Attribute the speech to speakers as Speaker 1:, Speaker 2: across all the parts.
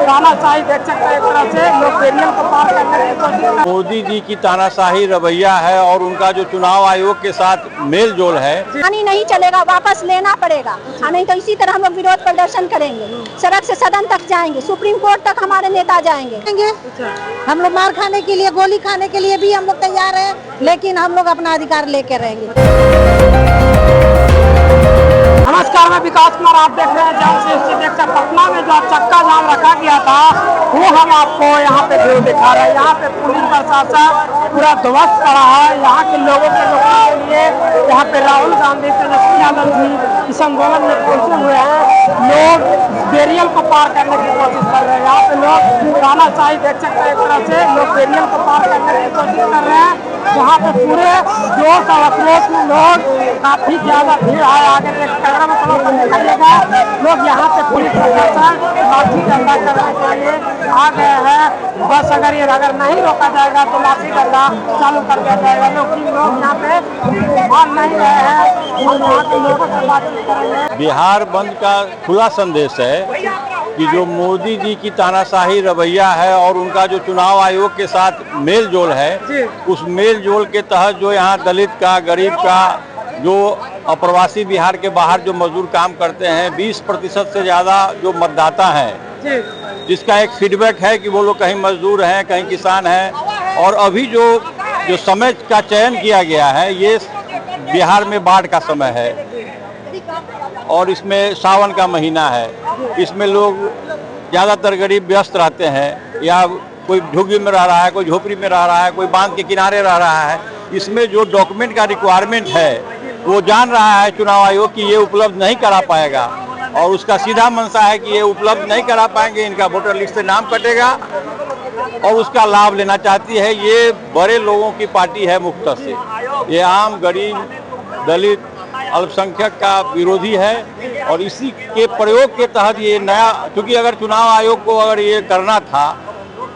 Speaker 1: तानाशाही देख सकते हैं। एक तरह से लोग बैरियर को पार करने की कोशिश कर।
Speaker 2: मोदी जी की तानाशाही रवैया है और उनका जो चुनाव आयोग के साथ मेल जोल है।
Speaker 3: पानी नहीं चलेगा, वापस लेना पड़ेगा, नहीं तो इसी तरह हम लोग विरोध प्रदर्शन करेंगे, सड़क से सदन तक जाएंगे, सुप्रीम कोर्ट तक हमारे नेता जाएंगे।
Speaker 4: हम लोग मार खाने के लिए, गोली खाने के लिए भी हम लोग तैयार हैं, लेकिन हम लोग अपना अधिकार लेके रहेंगे।
Speaker 1: नमस्कार, मैं विकास कुमार, आप देख रहे हैं जब से देख सकते पटना में जो चक्का जाम रखा गया था वो हम आपको यहाँ पे व्यू दिखा रहे हैं। यहाँ पे पुलिस प्रशासन पूरा ध्वस्त पड़ा है। यहाँ के लोगों के रोकने के लिए यहाँ पे राहुल गांधी, तेजस्वी यादव जी इस आंदोलन में पहुंचे हुए हैं। लोग बैरियर को पार करने की कोशिश कर रहे हैं। यहाँ पे लोग तानाशाही देख सकते हैं। एक तरह से लोग बैरियर को पार करने की कोशिश कर रहे हैं। यहाँ पे पूरे जोश और आक्रोश में लोग काफी ज्यादा भीड़ है। आगे एक कैमरा में दिखाइएगा, लोग यहाँ पे पुलिस प्रशासन लाठी डंडा करने के लिए आ गए हैं। बस अगर नहीं रोका जाएगा तो लाठी डंडा चालू कर दिया जाएगा। लेकिन लोग यहाँ पे मान नहीं रहे हैं और यहाँ के लोगों से बातचीत करेंगे।
Speaker 2: बिहार बंद का खुला संदेश है कि जो मोदी जी की तानाशाही रवैया है और उनका जो चुनाव आयोग के साथ मेल जोल है, उस मेल जोल के तहत जो यहाँ दलित का, गरीब का, जो अप्रवासी बिहार के बाहर जो मजदूर काम करते हैं, 20% से ज़्यादा जो मतदाता हैं, जिसका एक फीडबैक है कि वो लोग कहीं मजदूर हैं, कहीं किसान हैं। और अभी जो समय का चयन किया गया है, ये बिहार में बाढ़ का समय है और इसमें सावन का महीना है। इसमें लोग ज़्यादातर गरीब व्यस्त रहते हैं, या कोई झुग्गी में रह रहा है, कोई झोपड़ी में रह रहा है, कोई बांध के किनारे रह रहा है। इसमें जो डॉक्यूमेंट का रिक्वायरमेंट है वो जान रहा है चुनाव आयोग कि ये उपलब्ध नहीं करा पाएगा, और उसका सीधा मंशा है कि ये उपलब्ध नहीं करा पाएंगे, इनका वोटर लिस्ट से नाम कटेगा और उसका लाभ लेना चाहती है। ये बड़े लोगों की पार्टी है मुख्तर से। ये आम, गरीब, दलित, अल्पसंख्यक का विरोधी है और इसी के प्रयोग के तहत ये नया, क्योंकि अगर चुनाव आयोग को अगर ये करना था,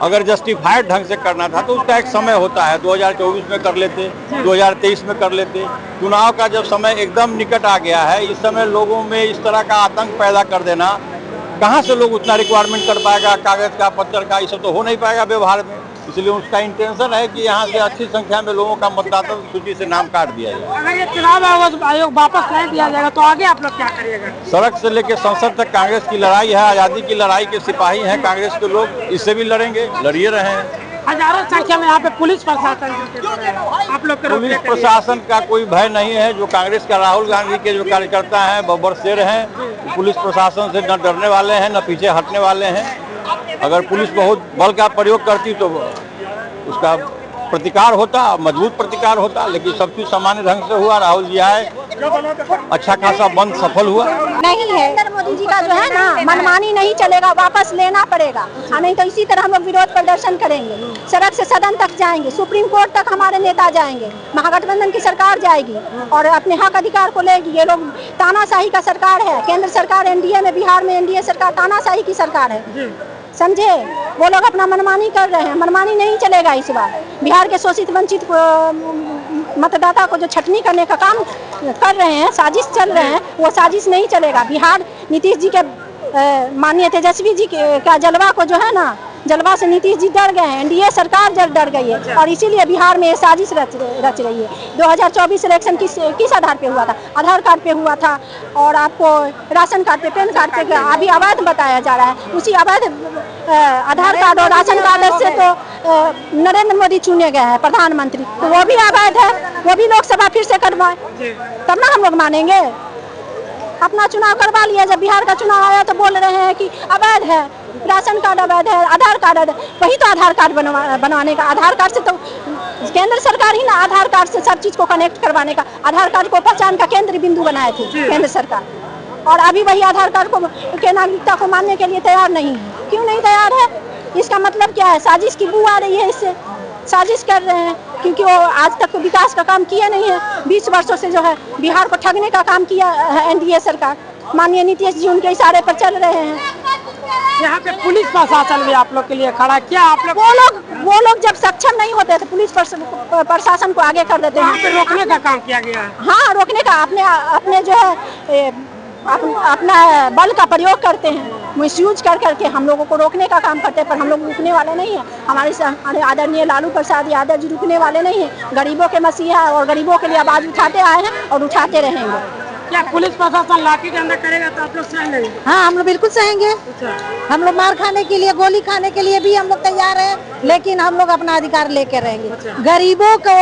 Speaker 2: अगर जस्टिफाइड ढंग से करना था तो उसका एक समय होता है। 2024 में कर लेते, 2023 में कर लेते। चुनाव का जब समय एकदम निकट आ गया है, इस समय लोगों में इस तरह का आतंक पैदा कर देना, कहाँ से लोग उतना रिक्वायरमेंट कर पाएगा, कागज का, पत्र का, ये सब तो हो नहीं पाएगा व्यवहार में। इसलिए उसका इंटेंशन है कि यहाँ से अच्छी संख्या में लोगों का मतदाता सूची से नाम काट दिया जाए।
Speaker 1: अगर ये चुनाव आयोग वापस नहीं दिया जाएगा तो आगे आप लोग क्या करिएगा?
Speaker 2: सड़क से लेकर संसद तक कांग्रेस की लड़ाई है। आज़ादी की लड़ाई के सिपाही हैं कांग्रेस के लोग, इससे भी लड़ेंगे, लड़िए रहे हैं।
Speaker 1: हजारों संख्या में यहाँ पे पुलिस प्रशासन, आप लोग
Speaker 2: पुलिस प्रशासन का कोई भय नहीं है। जो कांग्रेस का राहुल गांधी के जो कार्यकर्ता हैं, बब्बर शेर हैं, पुलिस प्रशासन से न डरने वाले हैं, न पीछे हटने वाले हैं। अगर पुलिस बहुत बल का प्रयोग करती तो उसका प्रतिकार होता, मजबूत प्रतिकार होता, लेकिन सब कुछ सामान्य ढंग से हुआ। राहुल जी आए, अच्छा खासा बंद सफल हुआ।
Speaker 3: नहीं है, नरेंद्र मोदी जी का जो है ना, मनमानी नहीं चलेगा, वापस लेना पड़ेगा, नहीं तो इसी तरह हम लोग विरोध प्रदर्शन करेंगे, सड़क से सदन तक जाएंगे, सुप्रीम कोर्ट तक हमारे नेता जाएंगे, महागठबंधन की सरकार जाएगी और अपने हक अधिकार को लेगी। ये लोग तानाशाही का सरकार है, केंद्र सरकार एनडीए में, बिहार में एनडीए सरकार तानाशाही की सरकार है, समझे। वो लोग अपना मनमानी कर रहे हैं, मनमानी नहीं चलेगा इस बार। बिहार के शोषित वंचित मतदाता को जो छटनी करने का काम कर रहे हैं, साजिश चल रहे हैं, वो साजिश नहीं चलेगा। बिहार नीतीश जी के, माननीय तेजस्वी जी का जलवा को जो है ना, जलवा से नीतीश जी डर गए हैं, एनडीए सरकार डर गई है और इसीलिए बिहार में ये साजिश रच रही है। 2024 इलेक्शन किस आधार पे हुआ था? आधार कार्ड पे हुआ था और आपको राशन कार्ड पे, पैन कार्ड पे अभी अवैध बताया जा रहा है। उसी अवैध आधार कार्ड और राशन कार्ड से तो नरेंद्र मोदी चुने गए हैं प्रधानमंत्री, तो वो भी अवैध है। वो भी लोकसभा फिर से करवाए तब ना हम लोग मानेंगे। अपना चुनाव करवा लिया, जब बिहार का चुनाव आया तो बोल रहे हैं कि अवैध है, राशन कार्ड अवैध है, आधार कार्ड अवैध। वही तो आधार कार्ड बनवाने का, आधार कार्ड से तो केंद्र सरकार ही ना आधार कार्ड से सब चीज को कनेक्ट करवाने का, आधार कार्ड को पहचान का केंद्र बिंदु बनाए थे केंद्र सरकार, और अभी वही आधार कार्ड को के नागरिकता को मानने के लिए तैयार नहीं है। क्यों नहीं तैयार है? इसका मतलब क्या है? साजिश की बू आ रही है, इससे साजिश कर रहे हैं, क्योंकि वो आज तक तो विकास का काम किया नहीं है। 20 वर्षों से जो है बिहार को ठगने का काम किया है एनडीए सरकार, माननीय नीतीश जी उनके इशारे पर चल रहे हैं।
Speaker 1: यहाँ पे पुलिस प्रशासन भी आप लोग के लिए खड़ा, क्या आप लोग
Speaker 3: वो लोग जब सक्षम नहीं होते तो पुलिस प्रशासन को आगे कर देते हैं।
Speaker 1: रोकने का काम किया गया है।
Speaker 3: हाँ, रोकने का, अपने जो है अपना बल का प्रयोग करते हैं। मिसयूज कर करके हम लोगों को रोकने का काम करते हैं, पर हम लोग रुकने वाले नहीं हैं। हमारे आदरणीय लालू प्रसाद यादव जी रुकने वाले नहीं हैं। गरीबों के मसीहा और गरीबों के लिए आवाज उठाते आए हैं और उठाते रहेंगे।
Speaker 1: क्या पुलिस प्रशासन लाठी डंडा करेगा तो आप लोग सहन लेंगे?
Speaker 4: हाँ, हम लोग बिल्कुल सहेंगे। हम लोग मार खाने के लिए, गोली खाने के लिए भी हम लोग तैयार हैं, लेकिन हम लोग अपना अधिकार लेके रहेंगे। गरीबों को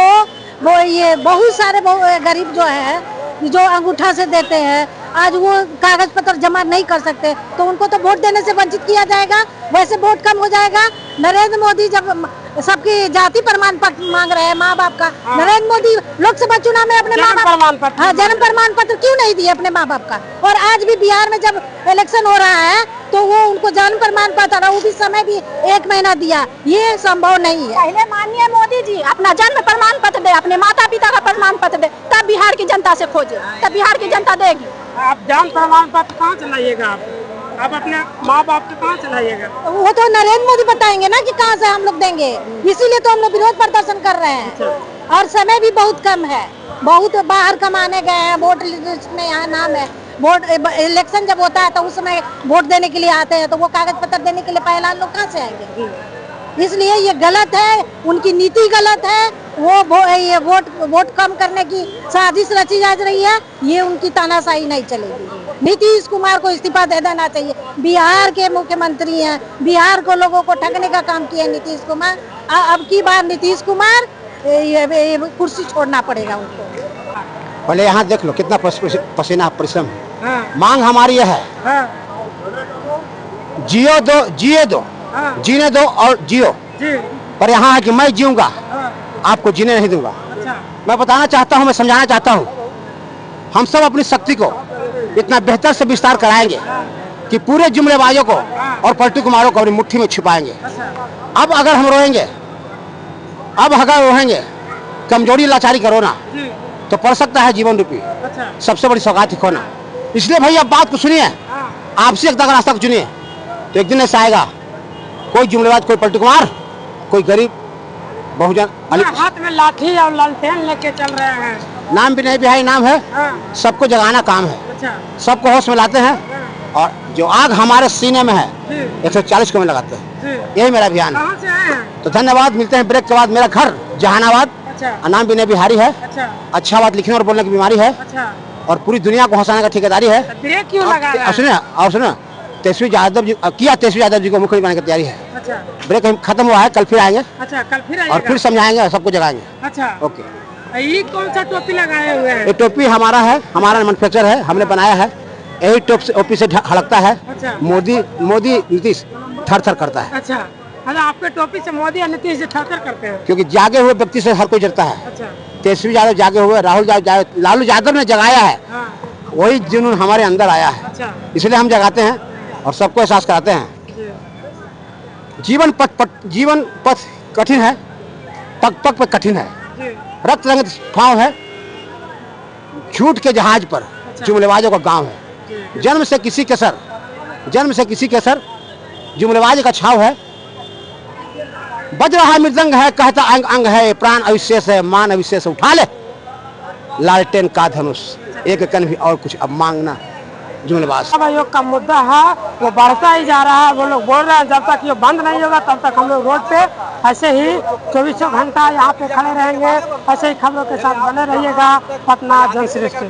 Speaker 4: वो ये बहुत सारे गरीब जो है जो अंगूठा से देते हैं, आज वो कागज पत्र जमा नहीं कर सकते, तो उनको तो वोट देने से वंचित किया जाएगा। वैसे वोट कम हो जाएगा। नरेंद्र मोदी जब सबकी जाति प्रमाण पत्र मांग रहे हैं माँ बाप का, नरेंद्र मोदी लोकसभा चुनाव में अपने माँ बाप हाँ जन्म प्रमाण पत्र क्यों नहीं दिए अपने माँ बाप का? और आज भी बिहार में जब इलेक्शन हो रहा है तो वो उनको जन्म प्रमाण पत्र, वो भी समय भी 1 महीना दिया। ये संभव नहीं है।
Speaker 3: पहले माननीय मोदी जी अपना जन्म प्रमाण पत्र दे, अपने माता पिता का प्रमाण पत्र दे, तब बिहार की जनता से खोजे, तब बिहार की जनता देगी।
Speaker 1: आप जन्म प्रमाण पत्र कहाँ चलाइएगा? आप अपने माँ बाप के कहाँ चलाइएगा?
Speaker 4: वो तो नरेंद्र मोदी बताएंगे ना कि कहाँ से हम लोग देंगे, इसीलिए तो हम लोग विरोध प्रदर्शन कर रहे हैं। और समय भी बहुत कम है, बहुत बाहर कमाने गए हैं, वोट लिस्ट में यहाँ नाम है। वोट इलेक्शन जब होता है तो उस समय वोट देने के लिए आते हैं, तो वो कागज पत्र देने के लिए पहला लोग कहाँ से आएंगे? इसलिए ये गलत है, उनकी नीति गलत है। ये वोट कम करने की साजिश रची जा रही है। ये उनकी तानाशाही नहीं चलेगी। नीतीश कुमार को इस्तीफा दे देना चाहिए। बिहार के मुख्यमंत्री हैं, बिहार को लोगों को ठगने का काम किया नीतीश कुमार। अब की बार नीतीश कुमार ये कुर्सी छोड़ना पड़ेगा उनको।
Speaker 5: पहले यहाँ देख लो कितना पसीना परिश्रम है। मांग हमारी यह है, जियो दो, जिए दो, जीने दो और जियो। पर यहाँ है कि मैं जीऊंगा, आपको जीने नहीं दूंगा। मैं बताना चाहता हूँ, मैं समझाना चाहता हूँ, हम सब अपनी शक्ति को इतना बेहतर से विस्तार कराएंगे कि पूरे जुमलेबाजों को और पलटू कुमारों को अपनी मुट्ठी में छिपाएंगे। अब अगर हम रोएंगे, कमजोरी लाचारी करो ना, तो पड़ सकता है जीवन रूपी सबसे बड़ी सौगात ही खोना। इसलिए भाई अब बात को सुनिए, आपसी एकता का रास्ता को चुनिए, तो एक दिन ऐसा आएगा, कोई जुमलेबाज, कोई पलटू कुमार, कोई गरीब बहुजन
Speaker 1: हाथ में लाठी और लालटेन लेके चल रहे हैं।
Speaker 5: नाम भी नहीं बिहारी नाम है, सबको जगाना काम है, सबको होश में लाते हैं। और जो आग हमारे सीने में है 140 को में लगाते हैं। यही मेरा अभियान है।
Speaker 1: कहाँ से आए हैं?
Speaker 5: तो धन्यवाद, मिलते हैं ब्रेक के बाद। मेरा घर जहानाबाद, नाम भी नहीं बिहारी है। अच्छा बात लिखने और बोलने की बीमारी है, और पूरी दुनिया को हंसाने का ठेकेदारी है।
Speaker 1: ब्रेक क्यों लगा रहे हैं?
Speaker 5: सुनिए, तेजस्वी यादव जी को मुख्यमंत्री बनाने की तैयारी है। ब्रेक खत्म हुआ है, कल फिर आएंगे।
Speaker 1: कल फिर
Speaker 5: और फिर समझाएंगे, सबको जगाएंगे।
Speaker 1: ओके। ये कौन सा टोपी लगाए हुए हैं?
Speaker 5: ये टोपी हमारा है, हमारा मैन्युफैक्चर है, हमने बनाया है। यही टोपी से हड़कता है। मोदी नीतीश थर थर करता है।
Speaker 1: आपके टोपी से मोदी और नीतीश थर थर करते हैं,
Speaker 5: क्योंकि जागे हुए व्यक्ति से हर कोई डरता है। तेजस्वी यादव जागे हुए, लालू यादव ने जगाया है, वही जुनून हमारे अंदर आया है। इसलिए हम जगाते हैं और सबको एहसास कराते हैं। जीवन पथ कठिन है, पग पग पे कठिन है, रक्त रंगित ठाव है, झूठ के जहाज पर जुमलेबाजों का गांव है। जन्म से किसी के सर जुमलेबाज का छाव है। बज रहा मृदंग है, कहता अंग अंग है, प्राण अविशेष है, मान अविशेष उठा ले लालटेन का धनुष, एक कन भी और कुछ अब मांगना जुमलेबाज।
Speaker 1: योग का मुद्दा है वो बढ़ता ही जा रहा है। वो लोग बोल रहे हैं जब तक ये बंद नहीं होगा तब तक हम लोग रोड पे ऐसे ही 24 घंटा यहाँ पे खड़े रहेंगे। ऐसे ही खबरों के साथ बने रहिएगा। पटना जनश्रेष्ठ।